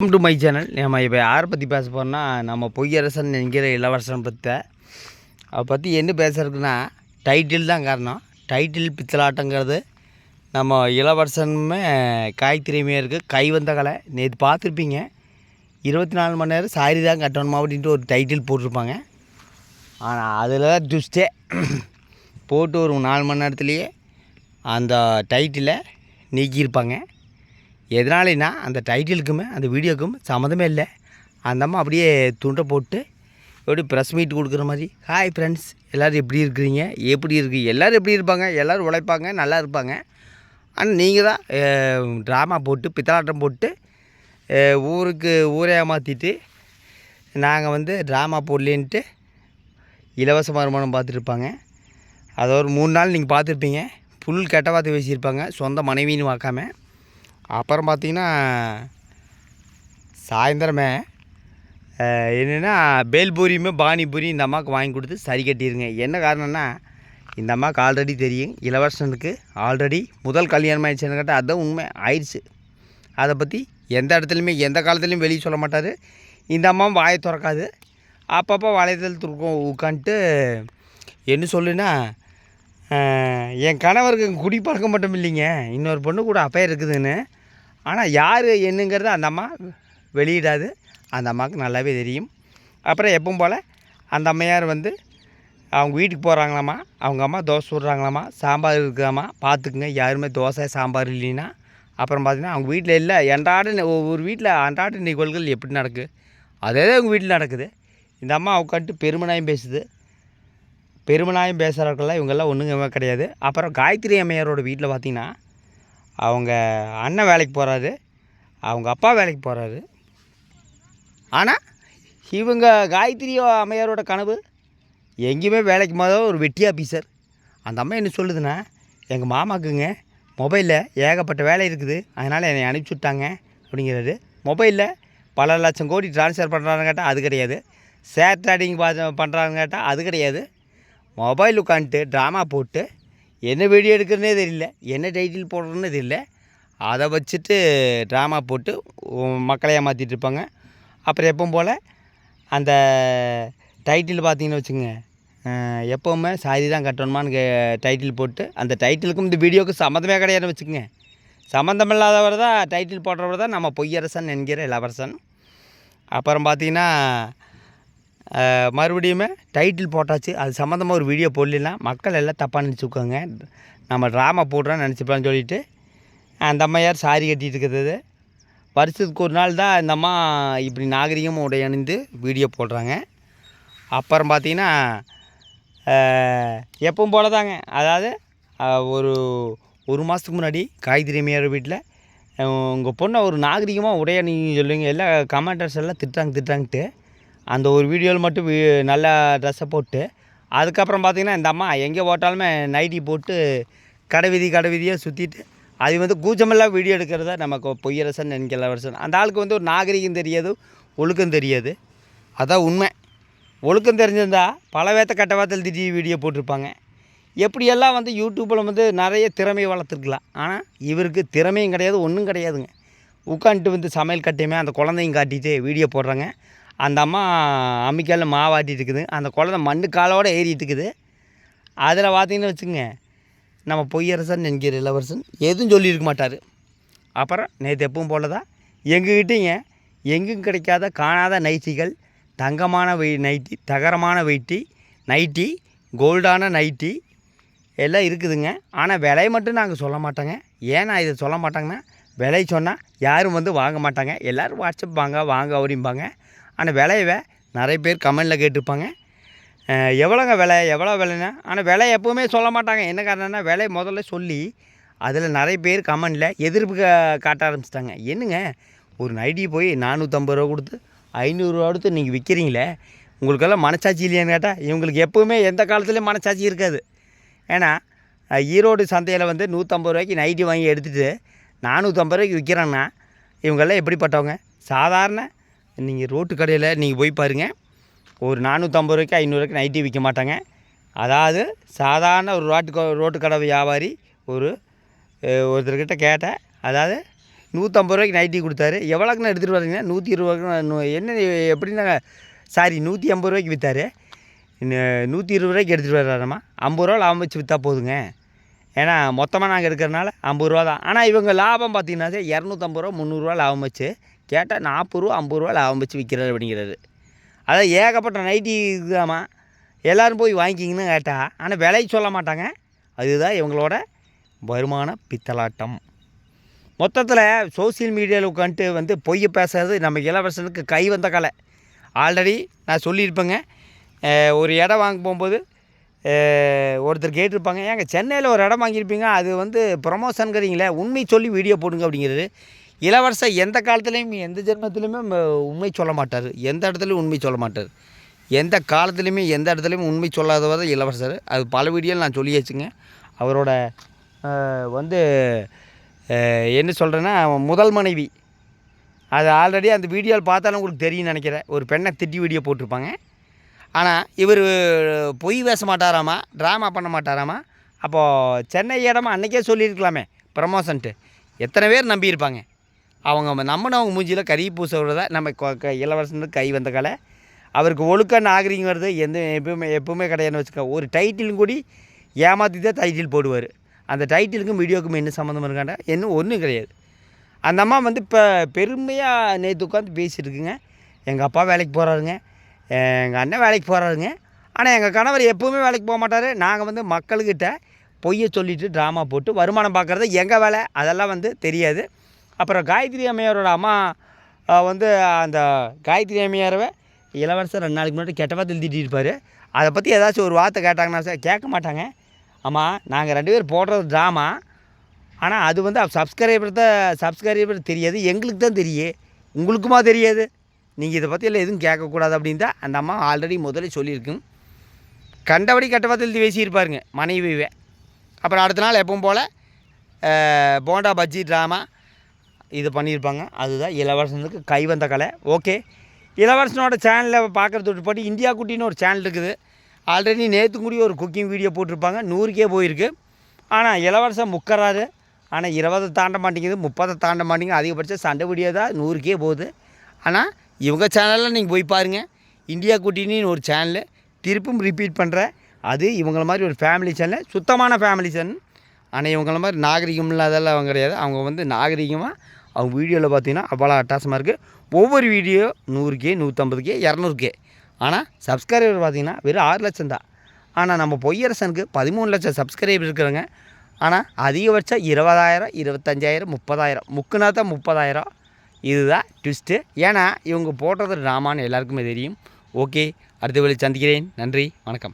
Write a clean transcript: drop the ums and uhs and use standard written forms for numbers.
Welcome to my channel. நம்ம இப்போ யாரை பற்றி பேச போகிறோம்னா, நம்ம பொய்யரசன் என்கிற இளவரசன் பற்றி. அதை பற்றி என்ன பேசுறதுக்குன்னா, டைட்டில் தான் காரணம். டைட்டில் பித்தலாட்டங்கிறது நம்ம இளவரசனுமே காய்கறியுமே இருக்குது. கை வந்த கலை நேற்று பார்த்துருப்பீங்க. 24 மணி நேரம் சாரி தான் கட்டணுமா அப்படின்ட்டு ஒரு டைட்டில் போட்டிருப்பாங்க. ஆனால் அதில் தான் ட்விஸ்டே போட்டு ஒரு 4 மணி நேரத்துலேயே அந்த டைட்டிலை நீக்கியிருப்பாங்க. எதனாலனா அந்த டைட்டிலுக்குமே அந்த வீடியோக்கும் சம்மந்தமே இல்லை. அந்த அம்மா அப்படியே துண்டை போட்டு எப்படி ப்ரெஸ் மீட் கொடுக்குற மாதிரி, ஹாய் ஃப்ரெண்ட்ஸ் எல்லோரும் எப்படி இருக்கிறீங்க, எப்படி இருக்குது, எல்லோரும் எப்படி இருப்பாங்க, எல்லோரும் உழைப்பாங்க, நல்லா இருப்பாங்க. ஆனால் நீங்கள் தான் ட்ராமா போட்டு பித்தலாட்டம் போட்டு ஊரை ஏமாற்றிட்டு நாங்கள் ட்ராமா போடலேன்ட்டு இலவச வருமானம் பார்த்துருப்பாங்க. அதை ஒரு 3 நாள் நீங்கள் பார்த்துருப்பீங்க. ஃபுல் கெட்ட வார்த்தை பேசியிருப்பாங்க, சொந்த மனைவின்னு பார்க்காம. அப்புறம் பார்த்திங்கன்னா சாயந்தரமே என்னென்னா பேல்பூரியுமே பானிபூரி இந்த அம்மாவுக்கு வாங்கி கொடுத்து சரி கட்டிடுங்க. என்ன காரணம்னா, இந்த அம்மாவுக்கு ஆல்ரெடி தெரியும் இளவரசனுக்கு ஆல்ரெடி முதல் கல்யாணம் ஆயிடுச்சுன்னு கேட்டால் அதுதான் உண்மை ஆயிடுச்சு. அதை பற்றி எந்த இடத்துலையுமே எந்த காலத்துலேயும் வெளியே சொல்ல மாட்டார். இந்த அம்மாவும் வாயை திறக்காது. அப்பப்போ வளையத்தில் துருக்கம் உட்காந்துட்டு என்ன சொல்லுன்னா, என் கணவருக்கு குடி பழக்கம் மட்டும் இல்லைங்க, இன்னொரு பொண்ணு கூட அப்பையே இருக்குதுன்னு. ஆனால் யார் என்னங்கிறது அந்த அம்மா வெளியிடாது. அந்த அம்மாவுக்கு நல்லாவே தெரியும். அப்புறம் எப்பவும் போல் அந்த அம்மையார் அவங்க வீட்டுக்கு போகிறாங்களாம்மா. அவங்க அம்மா தோசை சுடுறாங்களாம்மா, சாம்பார் இருக்குதாம்மா, பார்த்துக்குங்க. யாருமே தோசை சாம்பார் இல்லைன்னா அப்புறம் பார்த்திங்கன்னா அவங்க வீட்டில் இல்லை. ஒரு வீட்டில் அன்றாட நிகழ்வுகள் எப்படி நடக்குது அதே தான் அவங்க வீட்டில் நடக்குது. இந்த அம்மா உட்காந்துட்டு பெருமனாயும் பேசுது. பெருமனாயும் பேசுகிறவர்கள்லாம் இவங்கெல்லாம் ஒன்றுங்க கிடையாது. அப்புறம் காயத்ரி அம்மையாரோட வீட்டில் பார்த்திங்கன்னா அவங்க அண்ணன் வேலைக்கு போகிறாரு, அவங்க அப்பா வேலைக்கு போகிறாரு. ஆனால் இவங்க காயத்ரி அம்மையாரோட கனவு எங்கேயுமே வேலைக்கு போகாத ஒரு வெட்டி ஆஃபீஸர். அந்த அம்மா என்ன சொல்லுதுன்னா, எங்கள் மாமாக்குங்க மொபைலில் ஏகப்பட்ட வேலை இருக்குது, அதனால் என்னை அனுப்பிச்சி விட்டாங்க அப்படிங்கிறாரு. மொபைலில் பல லட்சம் கோடி ட்ரான்ஸ்ஃபர் பண்ணுறான்னு கேட்டால் அது கிடையாது. ஷேர் ட்ரேடிங் பண்ணுறான்னு கேட்டால் அது கிடையாது. மொபைல் உட்காந்துட்டு ட்ராமா போட்டு என்ன வீடியோ எடுக்கிறதுனே தெரியல, என்ன டைட்டில் போடுறதுன்னு தெரியல. அதை வச்சுட்டு ட்ராமா போட்டு மக்களை ஏமாற்றிட்டு இருப்பாங்க. அப்புறம் எப்பவும் போல் அந்த டைட்டில் பார்த்திங்கன்னு வச்சுங்க, எப்போவுமே சாரி தான் கட்டணுமான்னு டைட்டில் போட்டு, அந்த டைட்டிலுக்கும் இந்த வீடியோவுக்கும் சம்மந்தமே கிடையாதுன்னு வச்சுக்கோங்க. சம்மந்தமில்லாதவர் தான் டைட்டில் போடுறவர் தான் நம்ம பொய்யரசன் என்கிற இளவரசன். அப்புறம் பார்த்திங்கன்னா மறுபடியுமே டைட்டில் போட்டாச்சு, அது சம்மந்தமாக ஒரு வீடியோ போடலாம், மக்கள் எல்லாம் தப்பாக நினச்சிக்கோங்க, நம்ம ட்ராமா போடுறோன்னு நினச்சிப்பலான்னு சொல்லிவிட்டு அந்த அம்மையார் சாரி கட்டிகிட்டு இருக்கிறது. வருஷத்துக்கு ஒரு நாள் தான் இந்த அம்மா இப்படி நாகரிகமாக உடை அணிந்து வீடியோ போடுறாங்க. அப்புறம் பார்த்திங்கன்னா எப்பவும் போல தாங்க, அதாவது ஒரு மாதத்துக்கு முன்னாடி காய்கறி அம்மையார் வீட்டில் உங்கள் பொண்ணை ஒரு நாகரிகமாக உடை அணின்னு சொல்லுவீங்க, எல்லாம் கமெண்டர்ஸ் எல்லாம் திட்டுறாங்கன்ட்டு அந்த ஒரு வீடியோவில் மட்டும் நல்லா ட்ரெஸ்ஸை போட்டு, அதுக்கப்புறம் பார்த்திங்கன்னா இந்த அம்மா எங்கே போட்டாலுமே நைட்டி போட்டு கடை வீதியாக சுற்றிட்டு அது கூச்சமெல்லாம் வீடியோ எடுக்கிறதா நமக்கு பொய்யரசன் என்கிற இளவரசன். அந்த ஆளுக்கு ஒரு நாகரிகம் தெரியாது, ஒழுக்கம் தெரியாது. அதான் உண்மை. ஒழுக்கம் தெரிஞ்சிருந்தா பல வேத்த கட்ட வார்த்தையில் திடீர் வீடியோ போட்டிருப்பாங்க. எப்படியெல்லாம் யூடியூப்பில் நிறைய திறமையை வளர்த்துருக்கலாம். ஆனால் இவருக்கு திறமையும் கிடையாது, ஒன்றும் கிடையாதுங்க. உட்காந்துட்டு சமையல் கட்டையுமே அந்த குழந்தையும் காட்டிட்டு வீடியோ போடுறாங்க. அந்த அம்மா அம்மிக்காலில் மாவாட்டிட்டு இருக்குது, அந்த குழந்தை மண்ணு காலோடு ஏறிட்டு இருக்குது. அதில் பார்த்திங்கன்னு வச்சுங்க, நம்ம பொய்யரசன் என்கிற இளவரசன் எதுவும் சொல்லியிருக்க மாட்டார். அப்புறம் நேற்று எப்பவும் போல தான் எங்ககிட்டங்க எங்கும் கிடைக்காத காணாத நைட்டிகள், தங்கமான நைட்டி, தகரமான நைட்டி, கோல்டான நைட்டி எல்லாம் இருக்குதுங்க. ஆனால் விலையை மட்டும் நாங்கள் சொல்ல மாட்டோங்க. ஏன்னா இதை சொல்ல மாட்டாங்கன்னா, விலை சொன்னால் யாரும் வாங்க மாட்டாங்க. எல்லோரும் வாட்ஸ்அப் வாங்க அப்படிம்பாங்க. ஆனால் விலையை நிறைய பேர் கமெண்டில் கேட்டிருப்பாங்க, எவ்வளோங்க விலை, எவ்வளோ விலைன்னா. ஆனால் விலை எப்போவுமே சொல்ல மாட்டாங்க. என்ன காரணம்னா, விலை முதல்ல சொல்லி அதில் நிறைய பேர் கமெண்டில் எதிர்ப்பு காட்ட ஆரம்பிச்சிட்டாங்க. என்னங்க ஒரு நைட்டி போய் 450 ரூபா கொடுத்து 500 ரூபா கொடுத்து நீங்கள் விற்கிறீங்களே, உங்களுக்கெல்லாம் மனசாட்சி இல்லையான்னு கேட்டால், இவங்களுக்கு எப்போவுமே எந்த காலத்துலேயும் மனசாட்சி இருக்காது. ஏன்னா ஈரோடு சந்தையில் 150 ரூபாய்க்கு நைட்டி வாங்கி எடுத்துகிட்டு 450 ரூபாய்க்கு விற்கிறாங்கன்னா இவங்கெல்லாம் எப்படிப்பட்டவங்க? சாதாரண நீங்கள் ரோட்டு கடையில் நீங்கள் போய் பாருங்கள், ஒரு 450 ரூபாய்க்கு 500 ரூபாய்க்கு நைட்டி விற்க மாட்டாங்க. அதாவது சாதாரண ஒரு ரோட்டு கடை வியாபாரி ஒருத்தர்கிட்ட கேட்டேன், அதாவது ரூ. நைட்டி கொடுத்தாரு. எவ்வளோக்குண்ணா எடுத்துகிட்டு வரீங்கன்னா 120 என்ன எப்படின்னா சாரி ரூ. விற்றாரு. 120 எடுத்துகிட்டு வர்றாராம்மா. ரூ. 50 லாபம் வச்சு விற்றா போதுங்க. ஏன்னா மொத்தமாக நாங்கள் எடுக்கிறனால ரூ. தான். ஆனால் இவங்க லாபம் பார்த்தீங்கன்னா ரூ. 250 ரூ. லாபம் வச்சு கேட்டால் ரூ. 40 லாபம் வச்சு விற்கிறாரு அப்படிங்கிறாரு. அதான் ஏகப்பட்ட நைட்டி இருக்குதாம்மா, எல்லோரும் போய் வாங்கிக்கிங்கன்னு கேட்டால், ஆனால் விலை சொல்ல மாட்டாங்க. அதுதான் இவங்களோட வருமான பித்தலாட்டம். மொத்தத்தில் சோசியல் மீடியாவில் உட்காந்துட்டு பொய்யை பேசுறது நம்ம இளவரசனுக்கு கை வந்த கலை. ஆல்ரெடி நான் சொல்லியிருப்பேங்க. ஒரு இடம் வாங்க போகும்போது ஒருத்தர் கேட்டிருப்பாங்க, ஏங்க சென்னையில் ஒரு இடம் வாங்கியிருப்பீங்க, அது ப்ரொமோஷனுங்கிறீங்களே, உண்மை சொல்லி வீடியோ போடுங்க அப்படிங்கிறது. இளவரசர் எந்த காலத்துலேயும் எந்த ஜென்மத்துலேயுமே உண்மை சொல்ல மாட்டார். எந்த இடத்துலையும் உண்மை சொல்ல மாட்டார். எந்த காலத்துலேயுமே எந்த இடத்துலையும் உண்மை சொல்லாதவர் இளவரசர். அது பல வீடியோவில் நான் சொல்லியாச்சுங்க. அவரோட என்ன சொல்கிறேன்னா, முதல் மனைவி அது ஆல்ரெடி அந்த வீடியோவில் பார்த்தாலும் உங்களுக்கு தெரியும்னு நினைக்கிறேன். ஒரு பெண்ணை திட்டி வீடியோ போட்டிருப்பாங்க. ஆனால் இவர் பொய் பேச மாட்டாராமா, ட்ராமா பண்ண மாட்டாராமா. அப்போது சென்னை இடமா அன்றைக்கே சொல்லியிருக்கலாமே ப்ரமோஷன்ட்டு. எத்தனை பேர் நம்பியிருப்பாங்க. அவங்க நம்பினவங்க மூஞ்சியில் கறி பூசவிட நம்ம இளவரசனுக்கு கை வந்த கலை. அவருக்கு ஒழுக்க நாகரிகம் வருது எப்பவுமே கிடையாதுன்னு வச்சுக்க. ஒரு டைட்டிலும் கூடி ஏமாற்றி தான் டைட்டில் போடுவார். அந்த டைட்டிலுக்கும் வீடியோக்கும் என்ன சம்மந்தம் இருக்காண்டா இன்னும் ஒன்றும் கிடையாது. அந்த அம்மா இப்போ பெருமையாக நேற்று உட்காந்து பேசிட்டுருக்குங்க. எங்கள் அப்பா வேலைக்கு போகிறாருங்க, எங்கள் அண்ணன் வேலைக்கு போகிறாருங்க, ஆனால் எங்கள் கணவர் எப்போவுமே வேலைக்கு போக மாட்டார். நாங்கள் மக்கள்கிட்ட பொய்யை சொல்லிவிட்டு ட்ராமா போட்டு வருமானம் பார்க்குறது எங்கள் வேலை. அதெல்லாம் தெரியாது. அப்புறம் காயத்ரி அம்மையாரோட அம்மா அந்த காயத்ரி அம்மையாரவை இளவரசர் 2 நாளைக்கு முன்னாடி கெட்ட வார்த்தை திட்டிட்டு இருப்பார். அதை பற்றி ஏதாச்சும் ஒரு வார்த்தை கேட்டாங்கன்னா சார் கேட்க மாட்டாங்க. ஆமாம், நாங்கள் 2 பேர் போடுறது ட்ராமா, ஆனால் அது சப்ஸ்கிரைபர் தெரியாது, எங்களுக்கு தான் தெரியும், உங்களுக்குமா தெரியாது. நீங்கள் இதை பற்றி எல்லாம் எதுவும் கேட்கக்கூடாது அப்படின்னு தான் அந்த அம்மா ஆல்ரெடி முதல்ல சொல்லியிருக்குங்க. கண்டபடி கெட்ட வார்த்தை பேசியிருப்பாருங்க மனைவியே. அப்புறம் அடுத்த நாள் எப்பவும் போல் போண்டா பஜ்ஜி ட்ராமா இது பண்ணியிருப்பாங்க. அதுதான் இளவரசனுக்கு கை வந்த கலை. ஓகே, இளவரசனோட சேனலில் பார்க்குறது விட்டுப்பட்டு இந்தியா குட்டின்னு ஒரு சேனல் இருக்குது. ஆல்ரெடி நேற்று கூடிய ஒரு குக்கிங் வீடியோ போட்டிருப்பாங்க, 100K போயிருக்கு. ஆனால் இளவரசன் முக்கறாரு. ஆனால் 20 தாண்ட மாட்டேங்குது, 30 தாண்ட மாட்டேங்குது. அதிகபட்சம் சண்டை வீடியோ தான் 100K போகுது. ஆனால் இவங்க சேனலில் நீங்கள் போய் பாருங்கள், இந்தியா குட்டின்னு ஒரு சேனலு திருப்பும் ரிப்பீட் பண்ணுறேன். அது இவங்கள மாதிரி ஒரு ஃபேமிலி சேனல், சுத்தமான ஃபேமிலி சேனல். ஆனால் இவங்கள மாதிரி நாகரிகம் இல்லாதெல்லாம் அவங்க கிடையாது. அவங்க நாகரிகமாக அவங்க வீடியோவில் பார்த்தீங்கன்னா அவ்வளோ அட்டாசமாக இருக்குது. ஒவ்வொரு வீடியோ 100K 150K 200K. ஆனால் சப்ஸ்கிரைபர் பார்த்திங்கன்னா வெறும் 6 லட்சம் தான். ஆனால் நம்ம பொய்யரசனுக்கு 13 லட்சம் சப்ஸ்கிரைபர் இருக்கிறாங்க. ஆனால் அதிகபட்சம் 20,000 25,000 30,000 முக்குனா தான் 30,000. இதுதான் ட்விஸ்ட்டு. ஏன்னா இவங்க போடுறது ட்ராமான்னு எல்லாருக்குமே தெரியும். ஓகே, அடுத்த வேளை சந்திக்கிறேன். நன்றி, வணக்கம்.